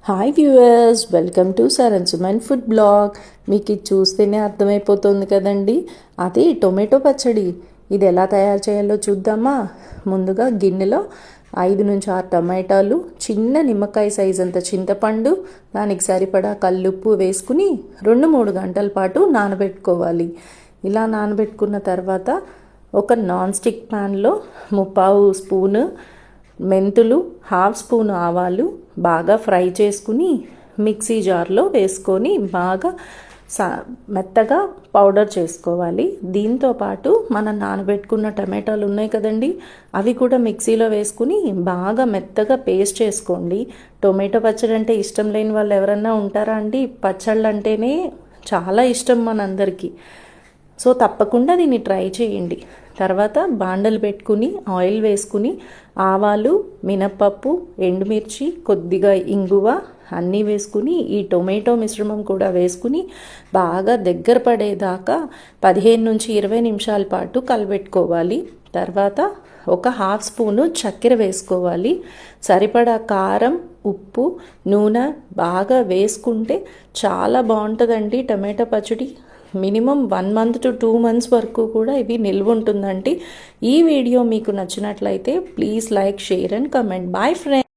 Hi viewers, welcome to sir and Suman food blog. మీకు ఇది చూస్తేనే అర్థమైపోతుంది కదండి, అది టొమాటో పచ్చడి. ఇది ఎలా తయారు చేయాలో చూద్దామా. ముందుగా గిన్నెలో 5 నుంచి 6 టమాటాలు, చిన్న నిమ్మకాయ సైజ్ అంత చింతపండు, దానికి సరిపడా కల్లుప్పు వేసుకుని 2-3 గంటల పాటు నానబెట్టుకోవాలి. ఇలా నానబెట్టుకున్న తర్వాత ఒక నాన్ స్టిక్ ప్యాన్లో 3/4 స్పూను మెంతులు, 1/2 స్పూన్ ఆవాలు బాగా ఫ్రై చేసుకుని మిక్సీ జార్లో వేసుకొని బాగా మెత్తగా పౌడర్ చేసుకోవాలి. దీంతో పాటు మనం నానబెట్టుకున్న టమాటాలు ఉన్నాయి కదండి, అవి కూడా మిక్సీలో వేసుకుని బాగా మెత్తగా పేస్ట్ చేసుకోండి. టొమాటో పచ్చడి అంటే ఇష్టం లేని వాళ్ళు ఎవరన్నా ఉంటారా అండి? పచ్చళ్ళు అంటేనే చాలా ఇష్టం మనందరికీ. సో తప్పకుండా దీన్ని ట్రై చేయండి. తర్వాత బాండలు పెట్టుకుని ఆయిల్ వేసుకుని ఆవాలు, మినప్పప్పు, ఎండుమిర్చి, కొద్దిగా ఇంగువ అన్నీ వేసుకుని ఈ టొమాటో మిశ్రమం కూడా వేసుకుని బాగా దగ్గర పడేదాకా 15 నుంచి 20 నిమిషాల పాటు కలబెట్టుకోవాలి. తర్వాత ఒక 1/2 స్పూను చక్కెర వేసుకోవాలి. సరిపడా కారం, ఉప్పు, నూనె బాగా వేసుకుంటే చాలా బాగుంటుందండి టమాటో పచ్చడి. మినిమం 1 మంత్ to 2 మంత్స్ వరకు కూడా ఇవి నిల్వ ఉంటుందండి. ఈ వీడియో మీకు నచ్చినట్లయితే please like, share and comment. Bye friends.